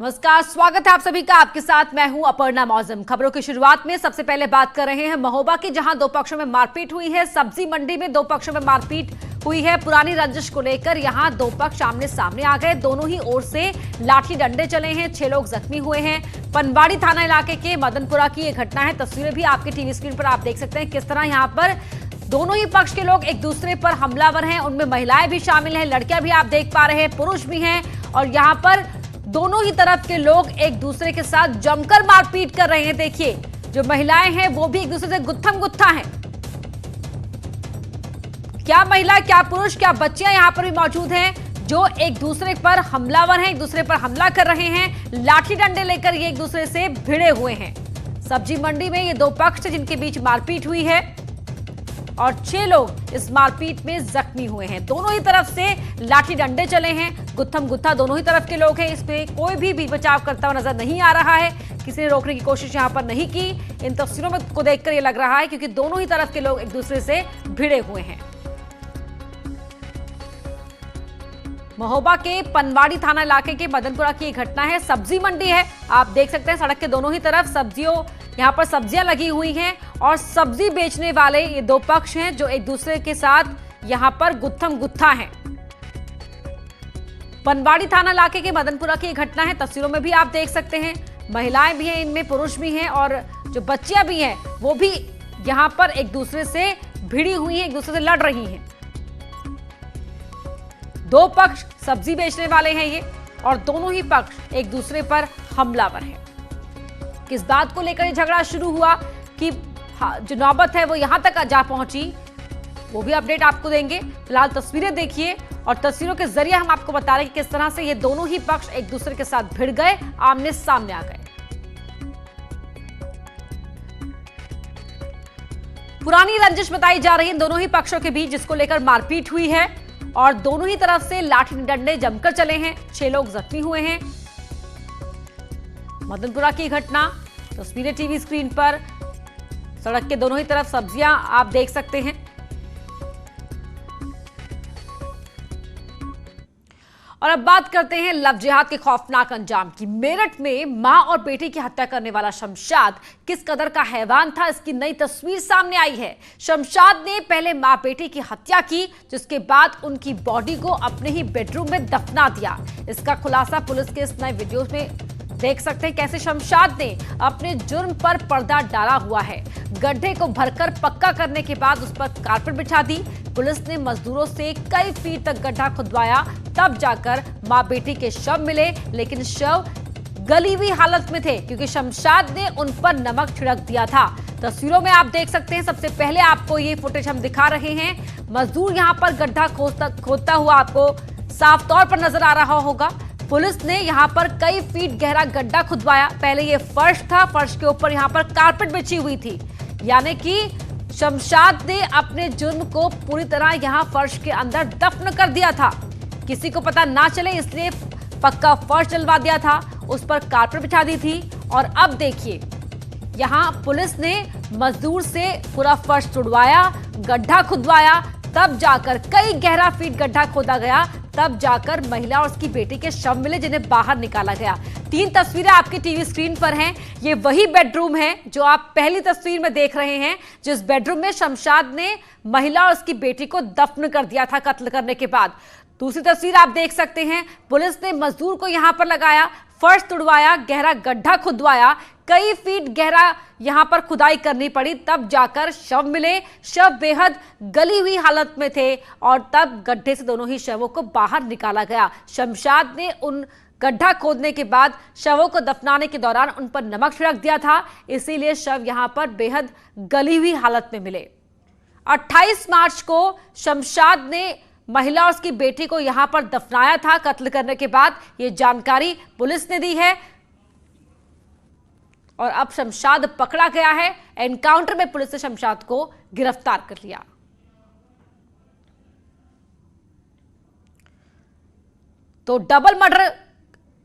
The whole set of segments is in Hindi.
नमस्कार, स्वागत है आप सभी का। आपके साथ मैं हूं अपर्णा मौजम। खबरों की शुरुआत में सबसे पहले बात कर रहे हैं महोबा की, जहां दो पक्षों में मारपीट हुई है। सब्जी मंडी में दो पक्षों में मारपीट हुई है। पुरानी रंजिश को लेकर यहां दो पक्ष आमने सामने आ गए। दोनों ही ओर से लाठी डंडे चले हैं। 6 लोग जख्मी हुए हैं। पनवाड़ी थाना इलाके के मदनपुरा की यह घटना है। तस्वीरें भी आपके टीवी स्क्रीन पर आप देख सकते हैं किस तरह यहाँ पर दोनों ही पक्ष के लोग एक दूसरे पर हमलावर हैं। उनमें महिलाएं भी शामिल हैं, लड़कियां भी आप देख पा रहे हैं, पुरुष भी हैं। और यहाँ पर दोनों ही तरफ के लोग एक दूसरे के साथ जमकर मारपीट कर रहे हैं। देखिए, जो महिलाएं हैं वो भी एक दूसरे से गुत्थम गुत्था हैं। क्या महिला, क्या पुरुष, क्या बच्चियां यहां पर भी मौजूद हैं जो एक दूसरे पर हमलावर हैं, एक दूसरे पर हमला कर रहे हैं। लाठी डंडे लेकर ये एक दूसरे से भिड़े हुए हैं। सब्जी मंडी में ये दो पक्ष जिनके बीच मारपीट हुई है और 6 लोग इस मारपीट में जख्मी हुए हैं। दोनों ही तरफ से लाठी डंडे चले हैं। गुत्थम गुत्था दोनों ही तरफ के लोग हैं। इसमें कोई भी बचाव करता हुआ नजर नहीं आ रहा है। किसी ने रोकने की कोशिश यहां पर नहीं की। इन तस्वीरों में को देखकर यह लग रहा है क्योंकि दोनों ही तरफ के लोग एक दूसरे से भिड़े हुए हैं। महोबा के पनवाड़ी थाना इलाके के मदनपुरा की घटना है। सब्जी मंडी है, आप देख सकते हैं सड़क के दोनों ही तरफ यहाँ पर सब्जियां लगी हुई हैं और सब्जी बेचने वाले ये दो पक्ष हैं जो एक दूसरे के साथ यहाँ पर गुत्थम गुत्था हैं। पनवाड़ी थाना इलाके के मदनपुरा की घटना है। तस्वीरों में भी आप देख सकते हैं महिलाएं भी हैं, इनमें पुरुष भी हैं और जो बच्चियां भी हैं वो भी यहाँ पर एक दूसरे से भिड़ी हुई हैं, एक दूसरे से लड़ रही हैं। दो पक्ष सब्जी बेचने वाले हैं ये और दोनों ही पक्ष एक दूसरे पर हमलावर हैं। किस बात को लेकर ये झगड़ा शुरू हुआ कि जो नौबत है वो यहां तक जा पहुंची, वो भी अपडेट आपको देंगे। फिलहाल तस्वीरें देखिए और तस्वीरों के जरिए हम आपको बता रहे हैं कि किस तरह से ये दोनों ही पक्ष एक दूसरे के साथ भिड़ गए, आमने सामने आ गए। पुरानी रंजिश बताई जा रही है दोनों ही पक्षों के बीच, जिसको लेकर मारपीट हुई है और दोनों ही तरफ से लाठी डंडे जमकर चले हैं। 6 लोग जख्मी हुए हैं। मदनपुरा की घटना, तस्वीरें टीवी स्क्रीन पर। सड़क के दोनों ही तरफ सब्जियां आप देख सकते हैं। और अब बात करते हैं लव जिहाद के खौफनाक अंजाम की। मेरठ में मां और बेटी की हत्या करने वाला शमशाद किस कदर का हैवान था, इसकी नई तस्वीर सामने आई है। शमशाद ने पहले मां बेटी की हत्या की, जिसके बाद उनकी बॉडी को अपने ही बेडरूम में दफना दिया। इसका खुलासा पुलिस के इस नए वीडियो में देख सकते हैं कैसे शमशाद ने अपने जुर्म पर पर्दा डाला हुआ है। गड्ढे को भरकर पक्का करने के बाद उस पर कारपेट बिछा दी। पुलिस ने मजदूरों से कई फीट तक गड्ढा खुदवाया, तब जाकर मां बेटी के शव मिले, लेकिन शव गली हुई हालत में थे क्योंकि शमशाद ने उन पर नमक छिड़क दिया था। तस्वीरों में आप देख सकते हैं, सबसे पहले आपको ये फुटेज हम दिखा रहे हैं। मजदूर यहाँ पर गड्ढा खोदता हुआ आपको साफ तौर पर नजर आ रहा होगा। पुलिस ने यहाँ पर कई फीट गहरा गड्ढा खुदवाया। पहले ये फर्श था, फर्श के ऊपर यहाँ पर कारपेट बिछी हुई थी, यानी कि शमशाद ने अपने जुर्म को पूरी तरह यहाँ फर्श के अंदर दफन कर दिया था। किसी को पता ना चले इसलिए पक्का फर्श डलवा दिया था, उस पर कारपेट बिछा दी थी। और अब देखिए, यहाँ पुलिस ने मजदूर से पूरा फर्श तुड़वाया, गड्ढा खुदवाया, तब जाकर कई गहरा फीट गड्ढा खोदा गया, तब जाकर महिला और उसकी बेटी के शव मिले, जिन्हें बाहर निकाला गया। 3 तस्वीरें आपकी टीवी स्क्रीन पर हैं। ये वही बेडरूम है जो आप पहली तस्वीर में देख रहे हैं, जिस बेडरूम में शमशाद ने महिला और उसकी बेटी को दफन कर दिया था कत्ल करने के बाद। दूसरी तस्वीर आप देख सकते हैं, पुलिस ने मजदूर को यहां पर लगाया, फर्श तुड़वाया, गहरा गड्ढा खुदवाया, कई फीट गहरा यहां पर खुदाई करनी पड़ी, तब जाकर शव मिले। शव बेहद गली हुई हालत में थे और तब गड्ढे से दोनों ही शवों को बाहर निकाला गया। शमशाद ने उन गड्ढा खोदने के बाद शवों को दफनाने के दौरान उन पर नमक छिड़क दिया था, इसीलिए शव यहां पर बेहद गली हुई हालत में मिले। 28 मार्च को शमशाद ने महिला और उसकी बेटी को यहां पर दफनाया था कत्ल करने के बाद। यह जानकारी पुलिस ने दी है और अब शमशाद पकड़ा गया है। एनकाउंटर में पुलिस ने शमशाद को गिरफ्तार कर लिया। तो डबल मर्डर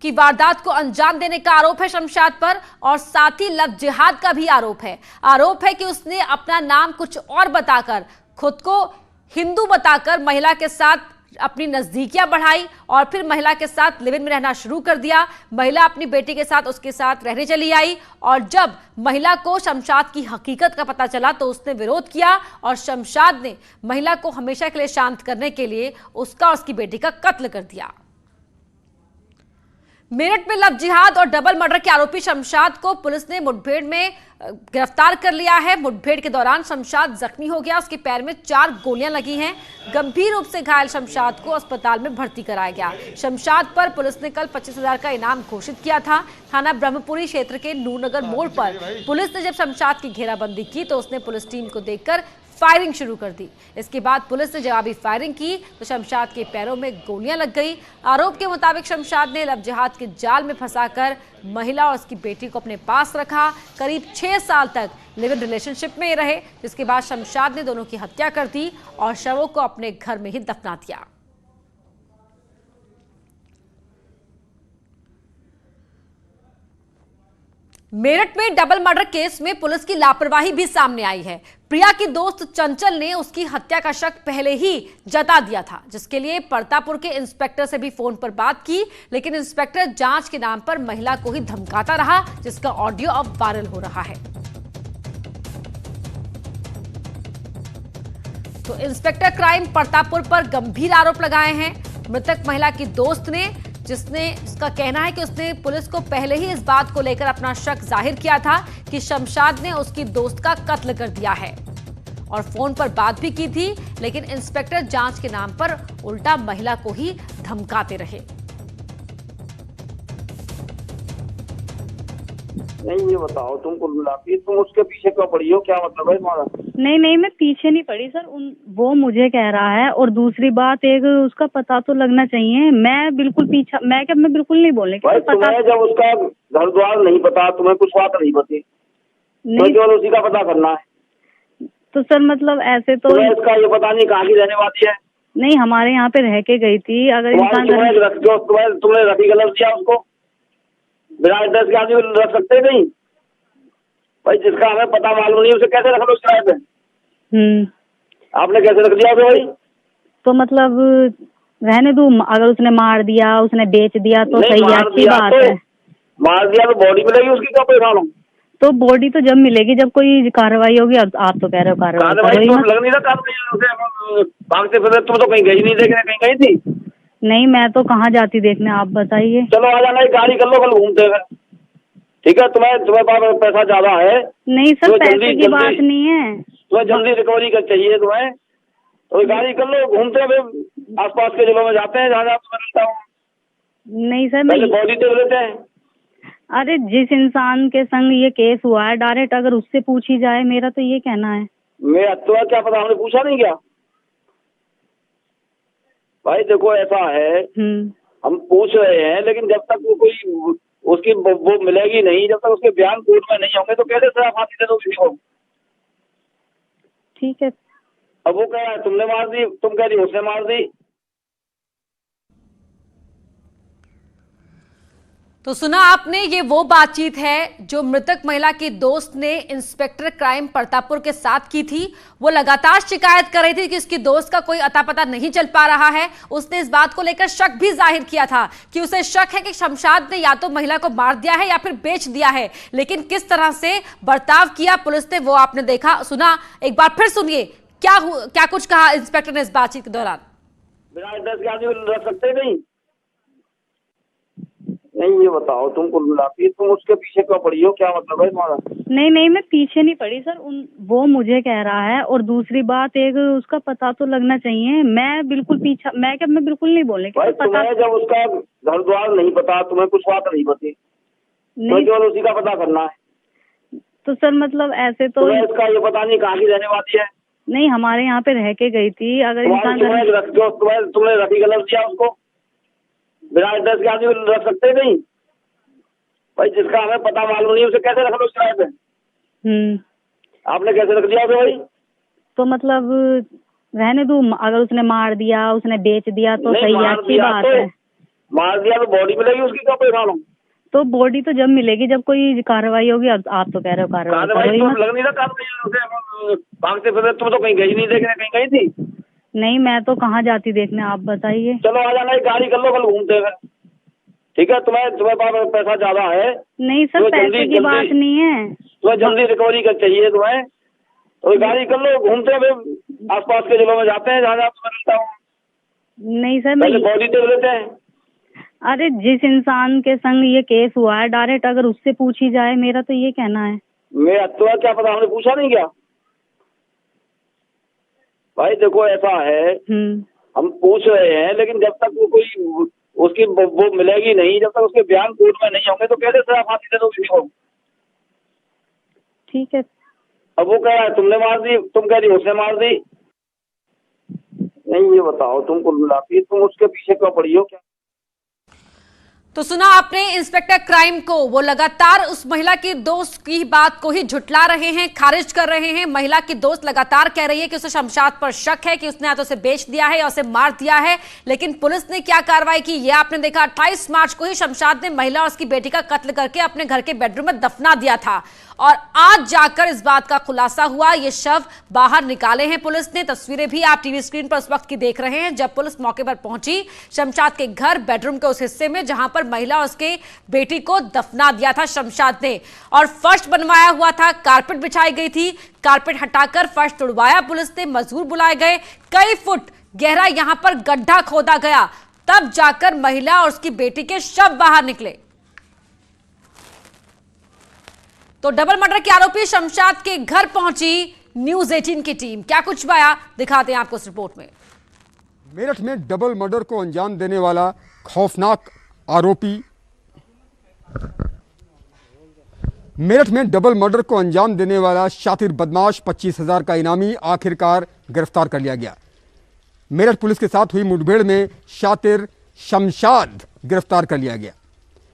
की वारदात को अंजाम देने का आरोप है शमशाद पर और साथ ही लव जिहाद का भी आरोप है कि उसने अपना नाम कुछ और बताकर, खुद को हिंदू बताकर महिला के साथ अपनी नजदीकियां बढ़ाई और फिर महिला के साथ लिव इन में रहना शुरू कर दिया। महिला अपनी बेटी के साथ उसके साथ रहने चली आई और जब महिला को शमशाद की हकीकत का पता चला तो उसने विरोध किया और शमशाद ने महिला को हमेशा के लिए शांत करने के लिए उसका और उसकी बेटी का कत्ल कर दिया। मेरठ में लव जिहाद और डबल मर्डर के आरोपी शमशाद को पुलिस ने मुठभेड़ में गिरफ्तार कर लिया है। मुठभेड़ के दौरान शमशाद जख्मी हो गया, उसके पैर में 4 गोलियां लगी हैं। गंभीर रूप से घायल शमशाद को अस्पताल में भर्ती कराया गया। शमशाद पर पुलिस ने कल 25,000 का इनाम घोषित किया था। थाना ब्रह्मपुरी क्षेत्र के नूरनगर मोड़ पर पुलिस ने जब शमशाद की घेराबंदी की तो उसने पुलिस टीम को देखकर फायरिंग शुरू कर दी। इसके बाद पुलिस ने जवाबी फायरिंग की तो शमशाद के पैरों में गोलियां लग गई। आरोप के मुताबिक शमशाद ने लव जिहाद के जाल में फंसाकर महिला और उसकी बेटी को अपने पास रखा। करीब 6 साल तक लिव इन रिलेशनशिप में रहे, जिसके बाद शमशाद ने दोनों की हत्या कर दी और शवों को अपने घर में ही दफना दिया। मेरठ में डबल मर्डर केस में पुलिस की लापरवाही भी सामने आई है। प्रिया की दोस्त चंचल ने उसकी हत्या का शक पहले ही जता दिया था, जिसके लिए परतापुर के इंस्पेक्टर से भी फोन पर बात की, लेकिन इंस्पेक्टर जांच के नाम पर महिला को ही धमकाता रहा, जिसका ऑडियो अब वायरल हो रहा है। तो इंस्पेक्टर क्राइम परतापुर पर गंभीर आरोप लगाए हैं मृतक महिला की दोस्त ने, जिसने इसका कहना है कि उसने पुलिस को पहले ही इस बात को लेकर अपना शक जाहिर किया था कि शमशाद ने उसकी दोस्त का कत्ल कर दिया है और फोन पर बात भी की थी, लेकिन इंस्पेक्टर जांच के नाम पर उल्टा महिला को ही धमकाते रहे। नहीं, ये बताओ तुम कुल मिलाती तुम उसके पीछे क्यों पड़ी हो, क्या मतलब है तुम्हारा? नहीं, मैं पीछे नहीं पड़ी सर। वो मुझे कह रहा है और दूसरी बात एक उसका पता तो लगना चाहिए। मैं बिल्कुल पीछा मैं बिल्कुल नहीं बोलने की पता। जब उसका घर द्वार नहीं पता, तुम्हें कुछ बात नहीं पती, नहीं केवल उसी का पता करना है। तो सर मतलब ऐसे तो इसका ये पता नहीं कहाँ की रहने वाली है। नहीं, हमारे यहाँ पे रह के गई थी। अगर इंसान तुमने रफी गलत दिया उसको, बिना एड्रेस के आदमी रख सकते नहीं भाई। जिसका हमें पता मालूम नहीं उसे कैसे रख लो किराए पे? आपने कैसे रख दिया उसे भाई? तो मतलब रहने दो, अगर उसने मार दिया, उसने बेच दिया तो सही है, अच्छी बात है। मार दिया तो बॉडी मिलेगी उसकी, क्या परेशान हो? तो बॉडी तो जब मिलेगी जब कोई कार्रवाई होगी। अब आप तो कह रहे हो कार्रवाई लग नहीं रहा, भागते फिरते तुम तो कहीं गई नहीं, देखने कहीं गई थी? नहीं, मैं तो कहाँ जाती देखने, आप बताइए। चलो आ जाना, गाड़ी कर लो, कल घूमते हैं। ठीक है, तुम्हें पास पैसा ज्यादा है? नहीं सर, पैसे की बात नहीं है। तुम्हें जल्दी रिकवरी कर चाहिए तुम्हें, तो गाड़ी कर लो, घूमते हैं आसपास के जिलों में जाते हैं, जहाँ तुम्हें मिलता हूँ। नहीं सर, पहले बॉडी देख लेते हैं। अरे जिस इंसान के संग ये केस हुआ है, डायरेक्ट अगर उससे पूछी जाए, मेरा तो ये कहना है। मैं तो क्या पता, हमने पूछा नहीं क्या भाई? देखो ऐसा है, हम पूछ रहे हैं, लेकिन जब तक वो कोई उसकी वो मिलेगी नहीं, जब तक उसके बयान कोर्ट में नहीं होंगे तो कैसे सजा फांसी दे दो किसी को? ठीक है। अब वो कह रहा है तुमने मार दी, तुम कह रही उसने मार दी। तो सुना आपने, ये वो बातचीत है जो मृतक महिला की दोस्त ने इंस्पेक्टर क्राइम परतापुर के साथ की थी। वो लगातार शिकायत कर रही थी कि उसकी दोस्त का कोई अता पता नहीं चल पा रहा है। उसने इस बात को लेकर शक भी जाहिर किया था कि उसे शक है कि शमशाद ने या तो महिला को मार दिया है या फिर बेच दिया है, लेकिन किस तरह से बर्ताव किया पुलिस ने वो आपने देखा सुना। एक बार फिर सुनिए क्या कुछ कहा इंस्पेक्टर ने इस बातचीत के दौरान। बिना एड्रेस के आदमी रख सकते नहीं। नहीं, ये बताओ तुम कुल मिलाती तुम उसके पीछे क्यों पड़ी हो, क्या मतलब है तुम्हारा? नहीं, मैं पीछे नहीं पड़ी सर। वो मुझे कह रहा है और दूसरी बात एक उसका पता तो लगना चाहिए। मैं बिल्कुल पीछा मैं बिल्कुल नहीं बोलने की पता। जब उसका घर द्वार नहीं पता, तुम्हें कुछ बात नहीं पती, नहीं केवल उसी का पता करना है। तो सर मतलब ऐसे तो इसका ये पता नहीं कहाँ की रहने वाली है। नहीं, हमारे यहाँ पे रह के गई थी। अगर इंसान तुमने रफी गलत दिया उसको, बिना एड्रेस के आदमी रख सकते नहीं भाई। जिसका हमें पता मालूम नहीं उसे कैसे रख लो किराए पे? आपने कैसे रख दिया उसे भाई? तो मतलब रहने दो, अगर उसने मार दिया, उसने बेच दिया तो सही है, अच्छी बात है। मार दिया तो बॉडी मिलेगी उसकी, क्या परेशान हो? तो बॉडी तो जब मिलेगी जब कोई कार्रवाई होगी। अब आप तो कह रहे हो कार्रवाई लग नहीं रहा, भागते फिरते तुम तो कहीं गई नहीं, देखने कहीं गई थी? नहीं, मैं तो कहाँ जाती देखने, आप बताइए। चलो आ जाना, एक गाड़ी कर लो, कल घूमते हैं। ठीक है, तुम्हें पास पैसा ज्यादा है? नहीं सर, पैसे की बात नहीं है, तुम्हें जल्दी रिकवरी कर चाहिए तुम्हें, तो गाड़ी कर लो, घूमते हैं, आसपास के जिलों में जाते हैं, जहाँ तुम्हें मिलता हूँ। नहीं सर, पहले बॉडी देख लेते हैं। अरे जिस इंसान के संग ये केस हुआ है, डायरेक्ट अगर उससे पूछी जाए, मेरा तो ये कहना है। मैं तो क्या पता, हमने पूछा नहीं क्या? भाई देखो ऐसा है, हम पूछ रहे हैं, लेकिन जब तक वो कोई उसकी वो मिलेगी नहीं, जब तक उसके बयान कोर्ट में नहीं होंगे, तो कैसे सजा फांसी दे दो किसी को? ठीक है। अब वो कह रहा है तुमने मार दी, तुम कह रही उसने मार दी। नहीं, ये बताओ, तुम कुल मिलाती तुम उसके पीछे क्यों पड़ी हो? क्या तो सुना आपने इंस्पेक्टर क्राइम को, वो लगातार उस महिला की दोस्त की बात को ही झुटला रहे हैं, खारिज कर रहे हैं। महिला की दोस्त लगातार कह रही है कि उसे शमशाद पर शक है कि उसने या तो उसे बेच दिया है या उसे मार दिया है। लेकिन पुलिस ने क्या कार्रवाई की, ये आपने देखा। 28 मार्च को ही शमशाद ने महिला और उसकी बेटी का कत्ल करके अपने घर के बेडरूम में दफना दिया था, और आज जाकर इस बात का खुलासा हुआ। ये शव बाहर निकाले हैं पुलिस ने। तस्वीरें भी आप टीवी स्क्रीन पर उस वक्त की देख रहे हैं जब पुलिस मौके पर पहुंची शमशाद के घर बेडरूम के उस हिस्से में जहां पर महिला और उसके बेटी को दफना दिया था शमशाद ने। और फर्श बनवाया हुआ था, कारपेट बिछाई गई थी, कारपेट हटाकर फर्श तुड़वाया पुलिस ने, मजदूर बुलाए गए, कई फुट गहरा यहां पर गड्ढा खोदा गया, तब जाकर महिला और उसकी बेटी के शव बाहर निकले। तो डबल मर्डर के आरोपी शमशाद के घर पहुंची न्यूज 18 की टीम। क्या कुछ पाया, दिखाते हैं आपको इस रिपोर्ट में। मेरठ में डबल मर्डर को अंजाम देने वाला खौफनाक आरोपी, मेरठ में डबल मर्डर को अंजाम देने वाला शातिर बदमाश 25,000 का इनामी आखिरकार गिरफ्तार कर लिया गया। मेरठ पुलिस के साथ हुई मुठभेड़ में शातिर शमशाद गिरफ्तार कर लिया गया।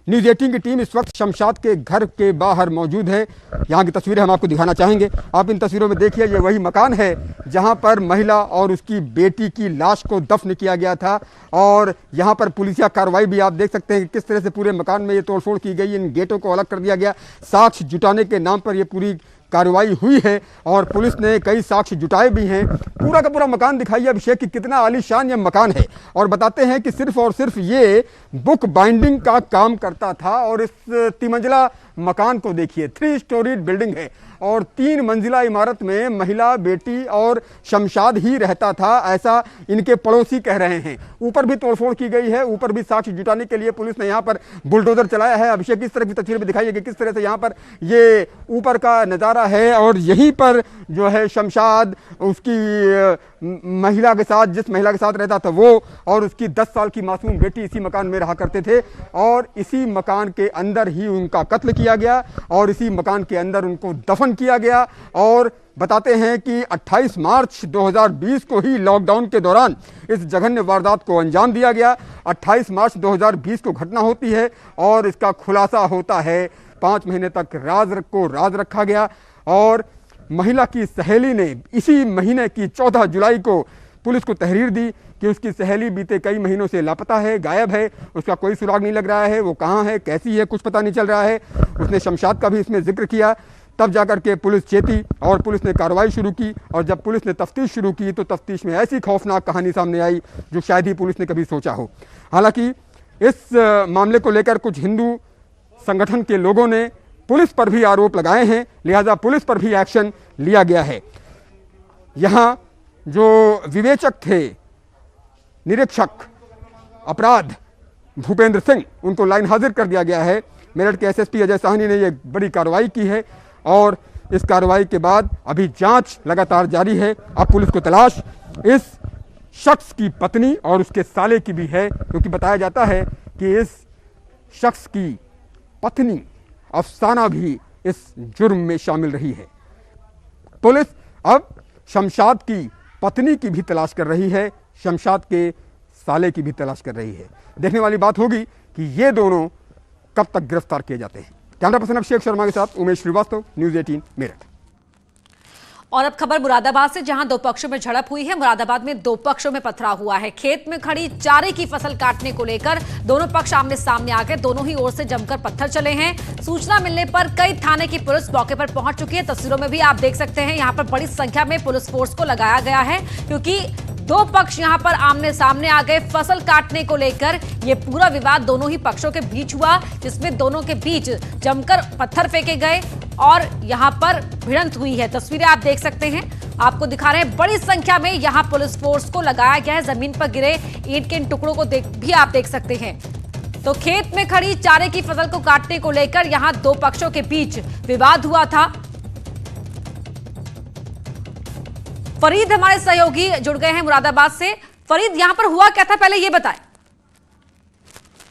न्यूज 18 की टीम इस वक्त शमशाद के घर के बाहर मौजूद है। यहाँ की तस्वीरें हम आपको दिखाना चाहेंगे। आप इन तस्वीरों में देखिए, ये वही मकान है जहाँ पर महिला और उसकी बेटी की लाश को दफन किया गया था, और यहाँ पर पुलिसिया कार्रवाई भी आप देख सकते हैं कि किस तरह से पूरे मकान में ये तोड़फोड़ की गई, इन गेटों को अलग कर दिया गया। साक्ष्य जुटाने के नाम पर ये पूरी कार्रवाई हुई है और पुलिस ने कई साक्ष्य जुटाए भी हैं। पूरा का पूरा मकान दिखाइए अभिषेक कि कितना आलीशान ये मकान है, और बताते हैं कि सिर्फ और सिर्फ ये बुक बाइंडिंग का काम करता था। और इस तिमंजिला मकान को देखिए, 3 स्टोरीड बिल्डिंग है और 3 मंजिला इमारत में महिला, बेटी और शमशाद ही रहता था, ऐसा इनके पड़ोसी कह रहे हैं। ऊपर भी तोड़फोड़ की गई है, ऊपर भी साक्ष्य जुटाने के लिए पुलिस ने यहाँ पर बुलडोजर चलाया है। अभिषेक, इस तरह की तस्वीर भी दिखाई है कि किस तरह से यहाँ पर ये ऊपर का नज़ारा है, और यहीं पर जो है शमशाद उसकी महिला के साथ, जिस महिला के साथ रहता था वो और उसकी 10 साल की मासूम बेटी इसी मकान में रहा करते थे, और इसी मकान के अंदर ही उनका कत्ल किया गया और इसी मकान के अंदर उनको दफन किया गया। और बताते हैं कि 28 मार्च 2020 को ही लॉकडाउन के दौरान इस जघन्य वारदात को अंजाम दिया गया। 28 मार्च 2020 को घटना होती है और इसका खुलासा होता है। 5 महीने तक राज रखा गया, और महिला की सहेली ने इसी महीने की 14 जुलाई को पुलिस को तहरीर दी कि उसकी सहेली बीते कई महीनों से लापता है, गायब है, उसका कोई सुराग नहीं लग रहा है, वो कहाँ है, कैसी है, कुछ पता नहीं चल रहा है। उसने शमशाद का भी इसमें जिक्र किया। तब जाकर के पुलिस चेती और पुलिस ने कार्रवाई शुरू की, और जब पुलिस ने तफ्तीश शुरू की तो तफ्तीश में ऐसी खौफनाक कहानी सामने आई जो शायद ही पुलिस ने कभी सोचा हो। हालांकि इस मामले को लेकर कुछ हिंदू संगठन के लोगों ने पुलिस पर भी आरोप लगाए हैं, लिहाजा पुलिस पर भी एक्शन लिया गया है। यहाँ जो विवेचक थे, निरीक्षक अपराध भूपेंद्र सिंह, उनको लाइन हाजिर कर दिया गया है। मेरठ के एसएसपी अजय साहनी ने यह बड़ी कार्रवाई की है, और इस कार्रवाई के बाद अभी जांच लगातार जारी है। अब पुलिस को तलाश इस शख्स की पत्नी और उसके साले की भी है, क्योंकि बताया जाता है कि इस शख्स की पत्नी अफसाना भी इस जुर्म में शामिल रही है। पुलिस अब शमशाद की पत्नी की भी तलाश कर रही है, शमशाद के साले की भी तलाश कर रही है। देखने वाली बात होगी कि ये दोनों कब तक गिरफ्तार किए जाते हैं। कैमरा पर्सन अभिषेक शर्मा के साथ उमेश श्रीवास्तव, न्यूज 18 मेरठ। और अब खबर मुरादाबाद से, जहां 2 पक्षों में झड़प हुई है। मुरादाबाद में 2 पक्षों में पथराव हुआ है। खेत में खड़ी चारे की फसल काटने को लेकर दोनों पक्ष आमने सामने आ गए। दोनों ही ओर से जमकर पत्थर चले हैं। सूचना मिलने पर कई थाने की पुलिस मौके पर पहुंच चुकी है। तस्वीरों में भी आप देख सकते हैं, यहां पर बड़ी संख्या में पुलिस फोर्स को लगाया गया है, क्योंकि दो पक्ष यहां पर आमने सामने आ गए फसल काटने को लेकर। यह पूरा विवाद दोनों ही पक्षों के बीच हुआ, जिसमें दोनों के बीच जमकर पत्थर फेंके गए और यहां पर भिड़ंत हुई है। तस्वीरें आप देख सकते हैं, आपको दिखा रहे हैं। बड़ी संख्या में यहां पुलिस फोर्स को लगाया गया है। जमीन पर गिरे ईंट के इन टुकड़ों को भी आप देख सकते हैं। तो खेत में खड़ी चारे की फसल को काटने को लेकर यहां दो पक्षों के बीच विवाद हुआ था। फरीद हमारे सहयोगी जुड़ गए हैं मुरादाबाद से। फरीद, यहां पर हुआ क्या था, पहले ये बताएं।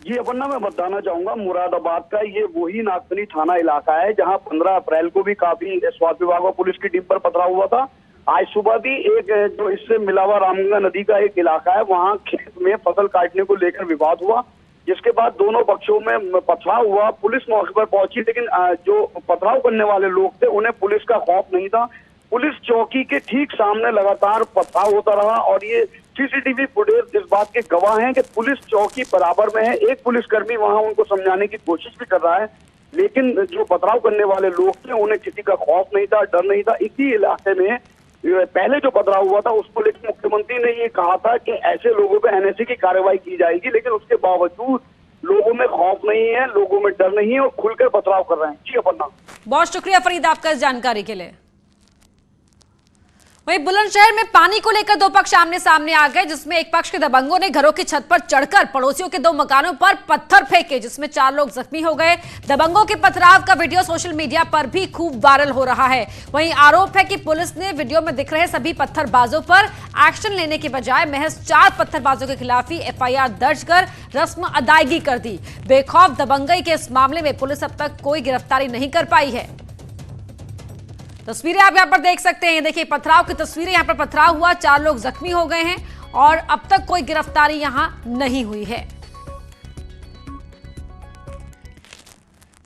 जी अपर्णा, मैं बताना चाहूंगा मुरादाबाद का ये वही नागफनी थाना इलाका है जहां 15 अप्रैल को भी काफी स्वास्थ्य विभाग और पुलिस की टीम पर पथराव हुआ था। आज सुबह भी एक जो इससे मिला हुआ रामगंगा नदी का एक इलाका है, वहां खेत में फसल काटने को लेकर विवाद हुआ, जिसके बाद दोनों पक्षों में पथराव हुआ। पुलिस मौके पर पहुंची, लेकिन जो पथराव करने वाले लोग थे उन्हें पुलिस का खौफ नहीं था। पुलिस चौकी के ठीक सामने लगातार पथराव होता रहा और ये सीसीटीवी फुटेज इस बात के गवाह हैं कि पुलिस चौकी बराबर में है। एक पुलिसकर्मी वहां उनको समझाने की कोशिश भी कर रहा है, लेकिन जो पथराव करने वाले लोग थे उन्हें किसी का खौफ नहीं था, डर नहीं था। इसी इलाके में पहले जो पथराव हुआ था उसको लेकर मुख्यमंत्री ने ये कहा था कि ऐसे लोगों पर एनएसए की कार्रवाई की जाएगी, लेकिन उसके बावजूद लोगों में खौफ नहीं है, लोगों में डर नहीं है और खुलकर पथराव कर रहे हैं। जी अपर्णा, बहुत शुक्रिया फरीद आपका इस जानकारी के लिए। वहीं बुलंदशहर में पानी को लेकर दो पक्ष आमने सामने आ गए, जिसमें एक पक्ष के दबंगों ने घरों की छत पर चढ़कर पड़ोसियों के दो मकानों पर पत्थर फेंके, जिसमें 4 लोग जख्मी हो गए। दबंगों के पथराव का वीडियो सोशल मीडिया पर भी खूब वायरल हो रहा है। वहीं आरोप है कि पुलिस ने वीडियो में दिख रहे सभी पत्थरबाजों पर एक्शन लेने के बजाय महज 4 पत्थरबाजों के खिलाफ ही एफआईआर दर्ज कर रस्म अदायगी कर दी। बेखौफ दबंगई के इस मामले में पुलिस अब तक कोई गिरफ्तारी नहीं कर पाई है। तस्वीरें आप यहां पर देख सकते हैं, देखिए पथराव की तस्वीरें। यहां पर पथराव हुआ, 4 लोग जख्मी हो गए हैं और अब तक कोई गिरफ्तारी यहां नहीं हुई है।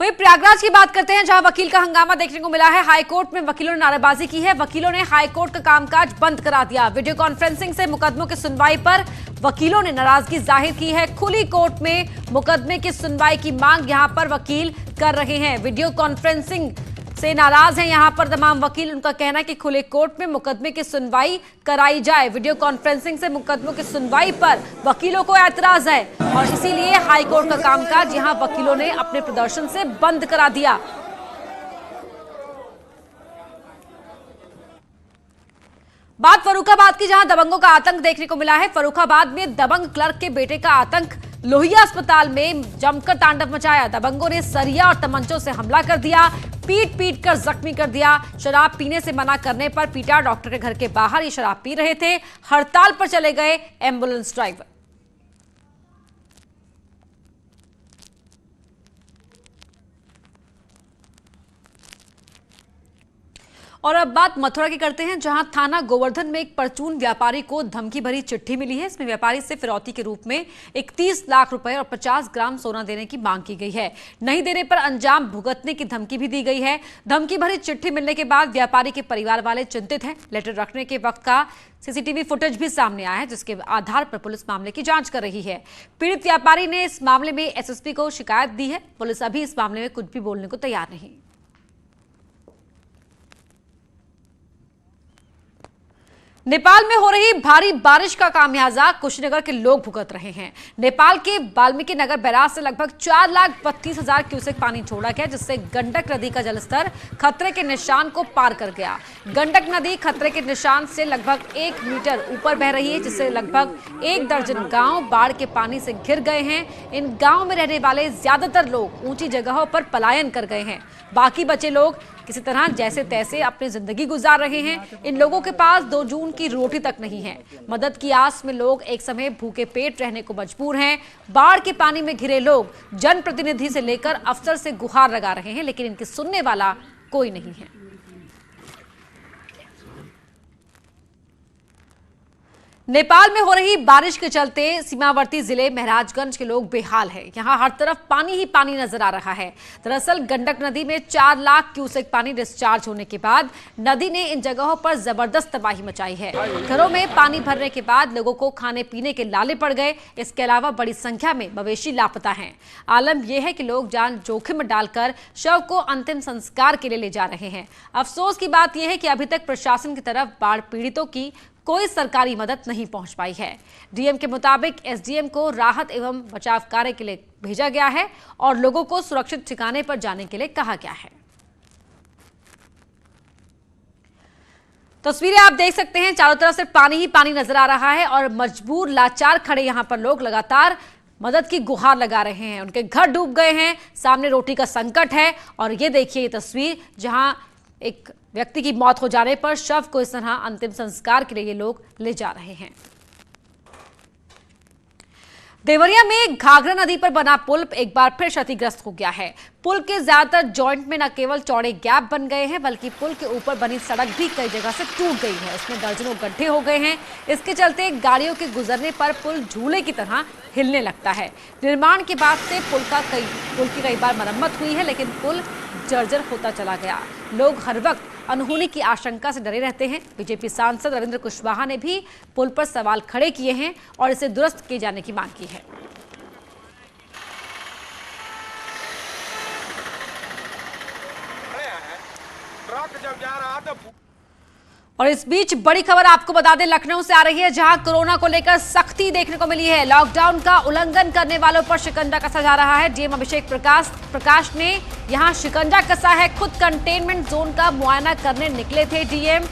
वहीं प्रयागराज की बात करते हैं, जहां वकील का हंगामा देखने को मिला है। हाईकोर्ट में वकीलों ने नारेबाजी की है। वकीलों ने हाईकोर्ट का कामकाज बंद करा दिया। वीडियो कॉन्फ्रेंसिंग से मुकदमों की सुनवाई पर वकीलों ने नाराजगी जाहिर की है। खुली कोर्ट में मुकदमे की सुनवाई की मांग यहां पर वकील कर रहे हैं। वीडियो कॉन्फ्रेंसिंग से नाराज हैं यहां पर तमाम वकील। उनका कहना है कि खुले कोर्ट में मुकदमे की सुनवाई कराई जाए। वीडियो कॉन्फ्रेंसिंग से मुकदमों की सुनवाई पर वकीलों को ऐतराज है और इसीलिए हाईकोर्ट का कामकाज यहां वकीलों ने अपने प्रदर्शन से बंद करा दिया। बात फर्रुखाबाद की, जहां दबंगों का आतंक देखने को मिला है। फर्रुखाबाद में दबंग क्लर्क के बेटे का आतंक, लोहिया अस्पताल में जमकर तांडव मचाया। दबंगों ने सरिया और तमंचों से हमला कर दिया, पीट पीट कर जख्मी कर दिया। शराब पीने से मना करने पर पीटा। डॉक्टर के घर के बाहर ये शराब पी रहे थे। हड़ताल पर चले गए एम्बुलेंस ड्राइवर। और अब बात मथुरा की करते हैं, जहां थाना गोवर्धन में एक परचून व्यापारी को धमकी भरी चिट्ठी मिली है। इसमें व्यापारी से फिरौती के रूप में 31 लाख रुपए और 50 ग्राम सोना देने की मांग की गई है। नहीं देने पर अंजाम भुगतने की धमकी भी दी गई है। धमकी भरी चिट्ठी मिलने के बाद व्यापारी के परिवार वाले चिंतित हैं। लेटर रखने के वक्त का सीसीटीवी फुटेज भी सामने आया है, जिसके आधार पर पुलिस मामले की जांच कर रही है। पीड़ित व्यापारी ने इस मामले में एसएसपी को शिकायत दी है। पुलिस अभी इस मामले में कुछ भी बोलने को तैयार नहीं। नेपाल में हो रही भारी बारिश का खामियाजा कुशीनगर के लोग भुगत रहे हैं। नेपाल के वाल्मीकि नगर बैराज से लगभग 4,32,000 क्यूसेक पानी छोड़ा गया, जिससे गंडक नदी का जलस्तर खतरे के निशान को पार कर गया। गंडक नदी खतरे के निशान से लगभग 1 मीटर ऊपर बह रही है, जिससे लगभग 1 दर्जन गांव बाढ़ के पानी से घिर गए हैं। इन गांव में रहने वाले ज्यादातर लोग ऊंची जगहों पर पलायन कर गए हैं। बाकी बचे लोग किसी तरह जैसे तैसे अपनी जिंदगी गुजार रहे हैं। इन लोगों के पास 2 जून की रोटी तक नहीं है। मदद की आस में लोग एक समय भूखे पेट रहने को मजबूर हैं। बाढ़ के पानी में घिरे लोग जनप्रतिनिधि से लेकर अफसर से गुहार लगा रहे हैं, लेकिन इनकी सुनने वाला कोई नहीं है। नेपाल में हो रही बारिश के चलते सीमावर्ती जिले महाराजगंज के लोग बेहाल हैं। यहां हर तरफ पानी ही पानी नजर आ रहा है। दरअसल गंडक नदी में 4 लाख क्यूसेक पानी डिस्चार्ज होने के बाद नदी ने इन जगहों पर जबरदस्त तबाही मचाई है। घरों में पानी भरने के बाद लोगों को खाने पीने के लाले पड़ गए। इसके अलावा बड़ी संख्या में मवेशी लापता हैं। आलम यह है कि लोग जान जोखिम में डालकर शव को अंतिम संस्कार के लिए ले जा रहे हैं। अफसोस की बात यह है कि अभी तक प्रशासन की तरफ बाढ़ पीड़ितों की कोई सरकारी मदद नहीं पहुंच पाई है। डीएम के मुताबिक एसडीएम को राहत एवं बचाव कार्य के लिए भेजा गया है और लोगों को सुरक्षित ठिकाने पर जाने के लिए कहा गया है। तस्वीरें आप देख सकते हैं, चारों तरफ से पानी ही पानी नजर आ रहा है और मजबूर लाचार खड़े यहां पर लोग लगातार मदद की गुहार लगा रहे हैं। उनके घर डूब गए हैं, सामने रोटी का संकट है और ये देखिए ये तस्वीर जहां एक व्यक्ति की मौत हो जाने पर शव को इस तरह अंतिम संस्कार के लिए ये लोग ले जा रहे हैं। देवरिया में घाघरा नदी पर बना पुल एक बार फिर क्षतिग्रस्त हो गया है। पुल के ज्यादातर जॉइंट में न केवल चौड़े गैप बन गए हैं बल्कि पुल के ऊपर बनी सड़क भी कई जगह से टूट गई है। इसमें दर्जनों गड्ढे हो गए हैं। इसके चलते गाड़ियों के गुजरने पर पुल झूले की तरह हिलने लगता है। निर्माण के बाद से पुल की कई बार मरम्मत हुई है लेकिन पुल जर्जर होता चला गया। लोग हर वक्त अनहोनी की आशंका से डरे रहते हैं। बीजेपी सांसद रविंद्र कुशवाहा ने भी पुल पर सवाल खड़े किए हैं और इसे दुरुस्त किए जाने की मांग की है। ट्रक जब जा रहा था और इस बीच बड़ी खबर आपको बता दें, लखनऊ से आ रही है जहां कोरोना को लेकर सख्ती देखने को मिली है। लॉकडाउन का उल्लंघन करने वालों पर शिकंजा कसा जा रहा है। डीएम अभिषेक प्रकाश ने यहां शिकंजा कसा है। खुद कंटेनमेंट जोन का मुआयना करने निकले थे डीएम।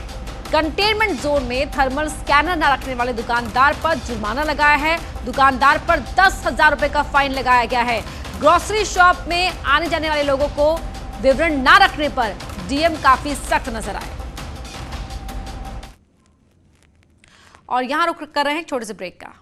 कंटेनमेंट जोन में थर्मल स्कैनर न रखने वाले दुकानदार पर जुर्माना लगाया है। दुकानदार पर 10,000 रुपए का फाइन लगाया गया है। ग्रोसरी शॉप में आने जाने वाले लोगों को विवरण न रखने पर डीएम काफी सख्त नजर आए। और यहां रुक कर रहे हैं छोटे से ब्रेक का।